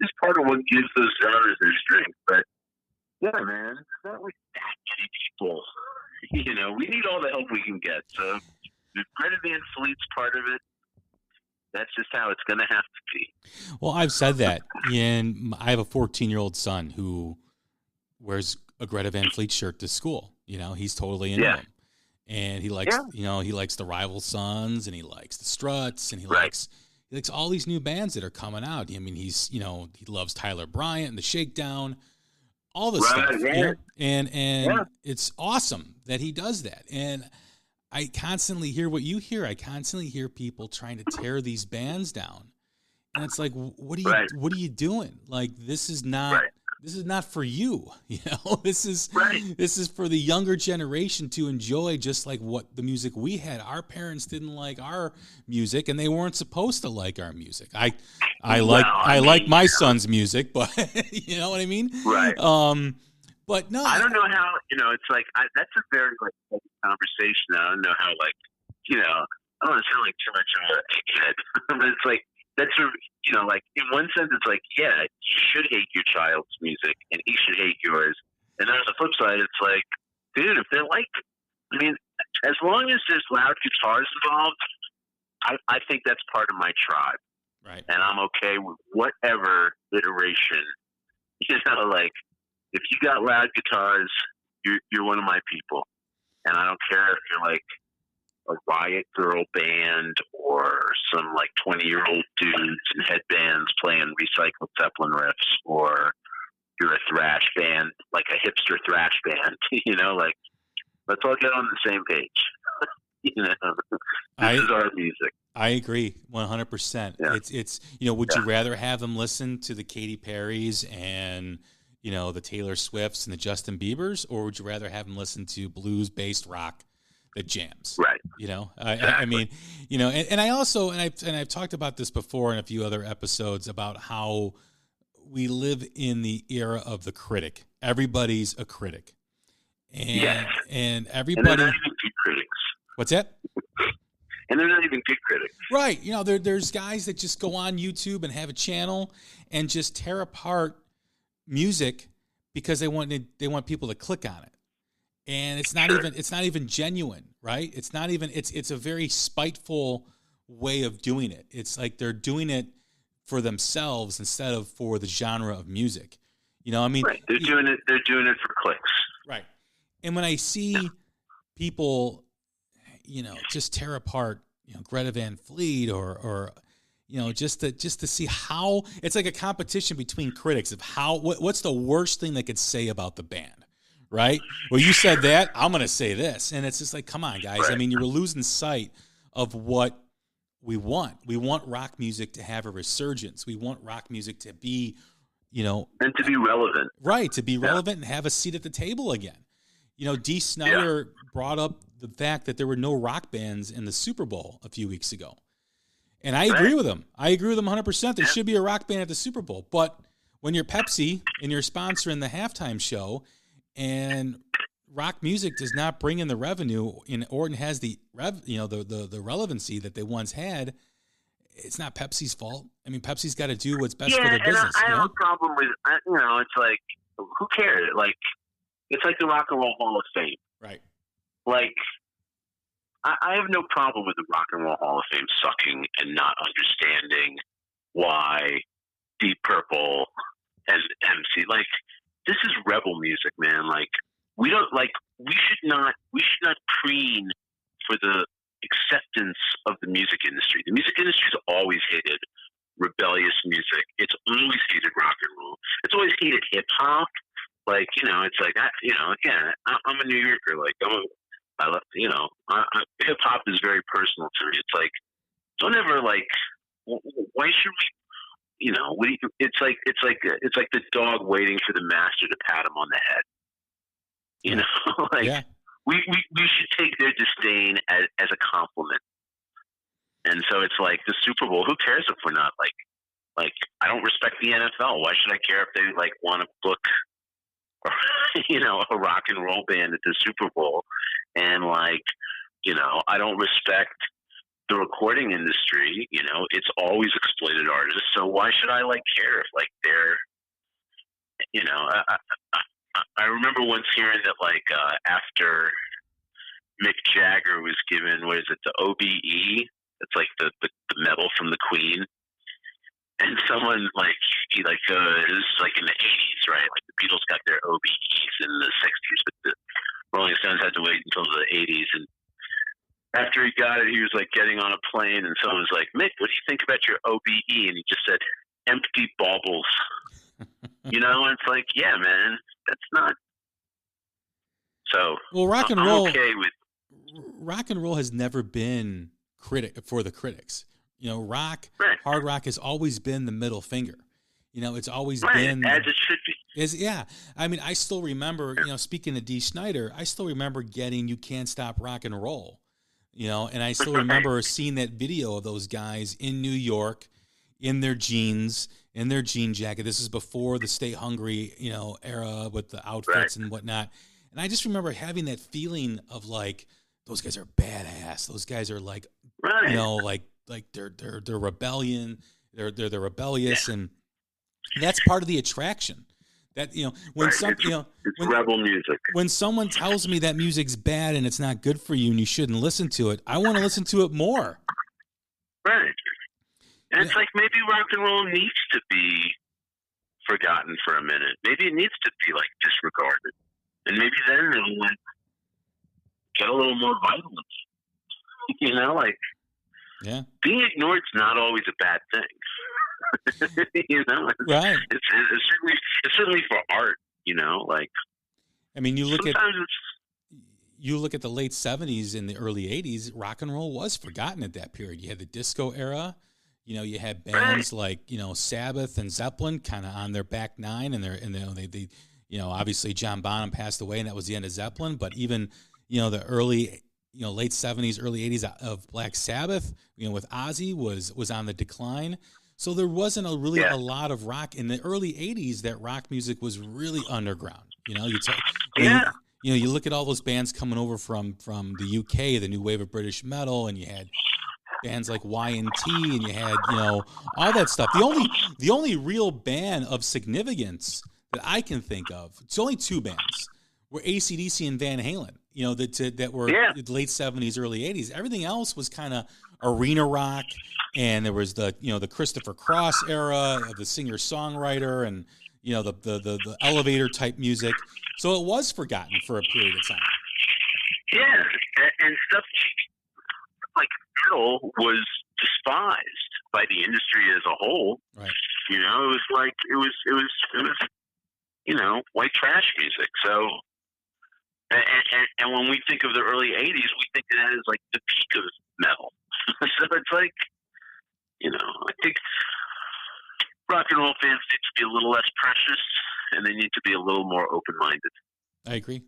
is part of what gives those genres their strength. But yeah, man, it's not that many people. We need all the help we can get. So if Greta Van Fleet's part of it, that's just how it's going to have to be. Well, I've said that, and I have a 14-year-old son who wears a Greta Van Fleet shirt to school. He's totally into them, and he likes, he likes the Rival Sons, and he likes the Struts, and he likes all these new bands that are coming out. He loves Tyler Bryant and the Shakedown, all this stuff, and it's awesome that he does that. And I constantly hear what you hear. I constantly hear people trying to tear these bands down, and it's what are you doing? This is not for you. This is for the younger generation to enjoy, just like what the music we had. Our parents didn't like our music, and they weren't supposed to like our music. I like my son's music, but you know what I mean? Right. But no, I don't know how. It's that's a very conversation. I don't know how. I don't want to sound like too much of a kid, but it's that's in one sense, it's yeah, you should hate your child's music, and he should hate yours. And then on the flip side, it's dude, if they're as long as there's loud guitars involved, I think that's part of my tribe. Right. And I'm okay with whatever iteration. If you got loud guitars, you're one of my people. And I don't care if you're a Riot Girl band or some like 20-year-old dudes in headbands playing recycled Zeppelin riffs, or you're a thrash band, like a hipster thrash band, like let's all get on the same page. This is our music. I agree 100%. Yeah. It's would you rather have them listen to the Katy Perrys and the Taylor Swifts and the Justin Biebers, or would you rather have them listen to blues-based rock that jams? Right. Exactly. I mean, and I also I've talked about this before in a few other episodes about how we live in the era of the critic. Everybody's a critic, and everybody. And they're not even good critics. What's that? And they're not even good critics. Right. There's guys that just go on YouTube and have a channel and just tear apart music because they want people to click on it. And it's not even genuine, right? It's a very spiteful way of doing it. It's like they're doing it for themselves instead of for the genre of music. Right. They're doing it for clicks. Right. And when I see people just tear apart, Greta Van Fleet or just to see how it's like a competition between critics of what's the worst thing they could say about the band, right? Well, you said that, I'm going to say this. And it's just like, come on, guys. Right. I mean, you're losing sight of what we want. We want rock music to have a resurgence. We want rock music to be, and to be relevant. Right. To be relevant and have a seat at the table again. Dee Snider brought up the fact that there were no rock bands in the Super Bowl a few weeks ago. And I agree with him. I agree with him 100%. There should be a rock band at the Super Bowl. But when you're Pepsi and you're sponsoring the halftime show and rock music does not bring in the revenue or has the the relevancy that they once had, it's not Pepsi's fault. I mean, Pepsi's got to do what's best for their business. I have a problem with, it's like, who cares? Like, it's like the Rock and Roll Hall of Fame. Right. Like, I have no problem with the Rock and Roll Hall of Fame sucking and not understanding why Deep Purple and MC, like, this is rebel music, man. Like, we should not preen for the acceptance of the music industry. The music industry's always hated rebellious music. It's always hated rock and roll. It's always hated hip hop. Like, it's like, again, I'm a New Yorker. Like, I love, hip hop is very personal to me. It's like, don't ever like, why should we, it's like the dog waiting for the master to pat him on the head. We should take their disdain as a compliment. And so it's like the Super Bowl. Who cares if we're not like I don't respect the NFL. Why should I care if they like want to book, a rock and roll band at the Super Bowl? And I don't respect the recording industry. It's always exploited artists. So why should I care if they're, I remember once hearing that after Mick Jagger was given, what is it, the OBE? It's like the medal from the Queen. And someone this is in the 80s, right? Like the Beatles got their OBEs in the 60s, but the Rolling Stones had to wait until the 80s. And after he got it, he was getting on a plane, and someone was like, "Mick, what do you think about your OBE?" And he just said, "Empty baubles." And it's like, yeah, man, that's not. So well, rock and I'm roll. Okay with rock and roll has never been for the critics. Rock, right. Hard rock has always been the middle finger. It's always right, been as it should be. I mean, I still remember, speaking of Dee Snider, I still remember getting "You Can't Stop Rock and Roll," and I still remember seeing that video of those guys in New York in their jeans, in their jean jacket. This is before the Stay Hungry, era with the outfits and whatnot. And I just remember having that feeling of those guys are badass. Those guys are they're rebellion. They're rebellious, and that's part of the attraction. That when it's rebel music. When someone tells me that music's bad and it's not good for you and you shouldn't listen to it, I want to listen to it more. Right. And it's maybe rock and roll needs to be forgotten for a minute. Maybe it needs to be disregarded, and maybe then it'll get a little more violent. Like Yeah. being ignored is not always a bad thing. Right. It's certainly for art. Like I mean, sometimes you look at the late 70s and the early 80s, rock and roll was forgotten at that period. You had the disco era. You had bands like, Sabbath and Zeppelin kind of on their back nine, and they obviously John Bonham passed away and that was the end of Zeppelin, but even, the early, late 70s, early 80s of Black Sabbath, with Ozzy was on the decline. So there wasn't a lot of rock in the early 80s. That rock music was really underground. You look at all those bands coming over from the UK, the new wave of British metal, and you had bands like Y&T, and you had all that stuff. The only real band of significance that I can think of, it's only two bands, were AC/DC and Van Halen. That were late 70s, early 80s. Everything else was kind of arena rock, and there was the Christopher Cross era of the singer songwriter, and the elevator type music. So it was forgotten for a period of time. Yeah, and stuff like metal was despised by the industry as a whole. Right. It was like it was white trash music. So, and when we think of the early '80s, we think of that as like the peak of metal. So it's like, I think rock and roll fans need to be a little less precious, and they need to be a little more open-minded. I agree.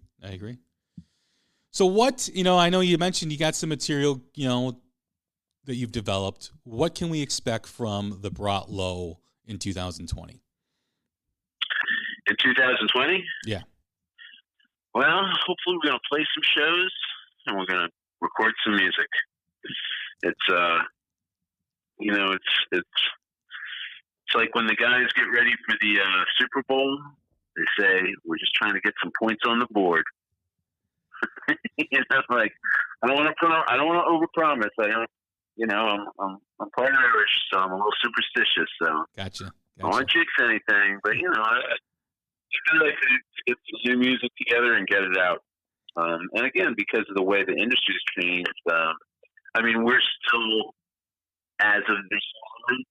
So what, I know you mentioned you got some material, that you've developed. What can we expect from the Brought Low in 2020? In 2020? Yeah. Well, hopefully we're going to play some shows, and we're going to record some music. It's like when the guys get ready for the Super Bowl, they say, we're just trying to get some points on the board. Like, I don't want to overpromise. I'm part Irish, so I'm a little superstitious. So Gotcha. I don't want to jinx anything, but I feel like to get some new music together and get it out. And again, because of the way the industry's changed, we're still, as of this moment,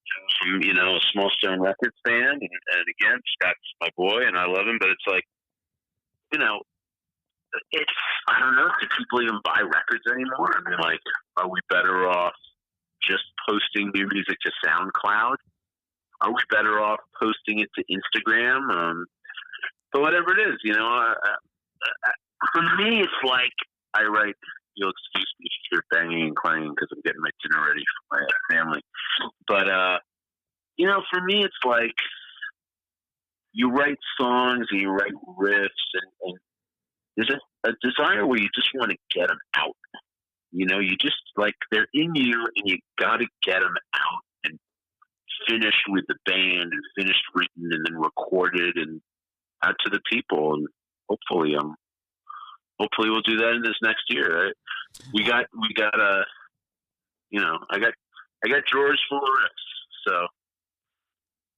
a Small Stone Records fan, and again, Scott's my boy, and I love him. But it's like, I don't know, do people even buy records anymore? Are we better off just posting new music to SoundCloud? Are we better off posting it to Instagram? But whatever it is, for me, it's like I write. You'll excuse me if you're banging and clanging because I'm getting my dinner ready for my family. But for me, it's like you write songs and you write riffs, and there's a desire where you just want to get them out. You just like they're in you, and you got to get them out and finish with the band and finished written and then recorded and out to the people. And hopefully we'll do that in this next year. Right? We got I got drawers full of riffs, so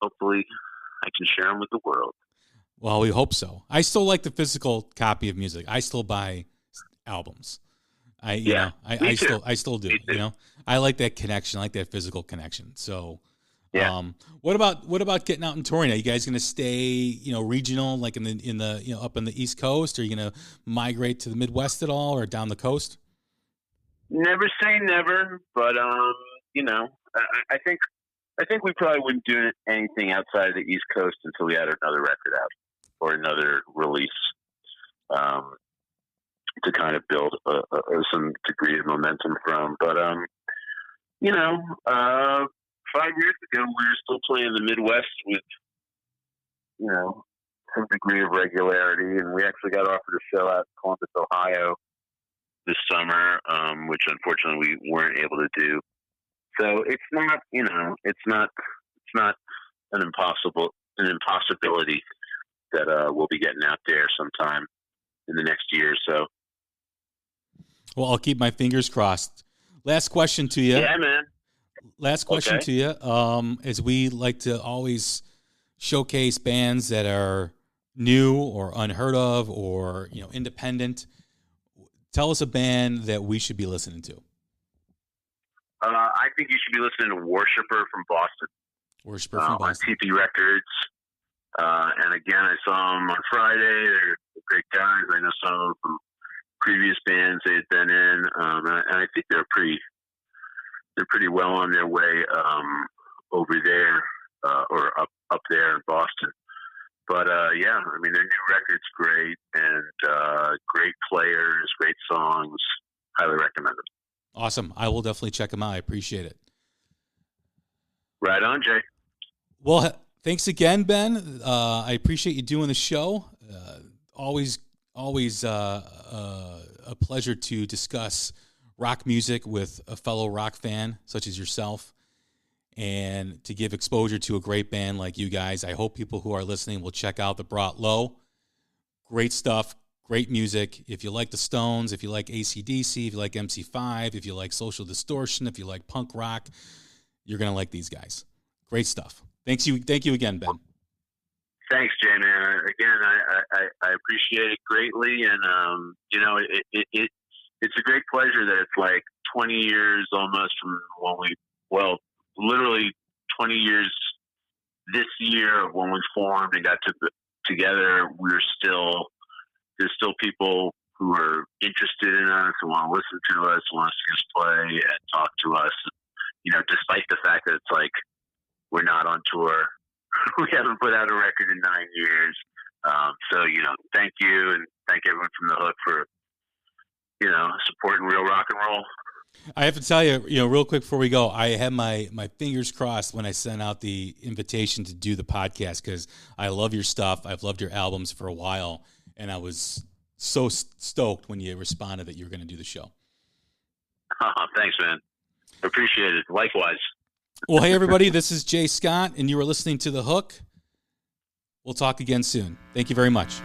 hopefully I can share them with the world. Well, we hope so. I still like the physical copy of music. I still buy albums. I still do. I like that connection. I like that physical connection. So, what about getting out and touring? Are you guys going to stay, regional, like in the up in the East Coast? Are you going to migrate to the Midwest at all, or down the coast? Never say never, but I think we probably wouldn't do anything outside of the East Coast until we had another record out or another release to kind of build some degree of momentum from. But 5 years ago, we were still playing the Midwest with some degree of regularity, and we actually got offered a show out in Columbus, Ohio this summer, which unfortunately we weren't able to do. So it's not an impossibility that we'll be getting out there sometime in the next year or so. Well, I'll keep my fingers crossed. Last question to you. Yeah, man. Last question to you. As we like to always showcase bands that are new or unheard of or independent. Tell us a band that we should be listening to. I think you should be listening to Worshipper from Boston. Worshipper from Boston. On TP Records. And again, I saw them on Friday. They're great guys. I know some of them from previous bands they had been in, and I think they're pretty well on their way over there or up there in Boston. But yeah, I mean, their new record's great, and great players, great songs. Highly recommend them. Awesome. I will definitely check them out. I appreciate it. Right on, Jay. Well, thanks again, Ben. I appreciate you doing the show. Always a pleasure to discuss rock music with a fellow rock fan such as yourself, and to give exposure to a great band like you guys. I hope people who are listening will check out The Brought Low. Great stuff, great music. If you like the Stones, if you like AC/DC, if you like MC5, if you like Social Distortion, if you like punk rock, you're going to like these guys. Great stuff. Thank you again, Ben. Thanks, Jay, man. Again, I appreciate it greatly, and you know, it's a great pleasure that it's like 20 years almost from when literally 20 years this year of when we formed and got together. There's still people who are interested in us and want to listen to us, want to see us play and talk to us. You know, despite the fact that it's like we're not on tour. We haven't put out a record in 9 years. So, you know, thank you, and thank everyone from The Hook for, you know, supporting real rock and roll. I have to tell you, real quick before we go, I had my fingers crossed when I sent out the invitation to do the podcast, because I love your stuff. I've loved your albums for a while, and I was so stoked when you responded that you were going to do the show. Thanks, man. Appreciate it. Likewise. Well, hey, everybody, this is Jay Scott, and you are listening to The Hook. We'll talk again soon. Thank you very much.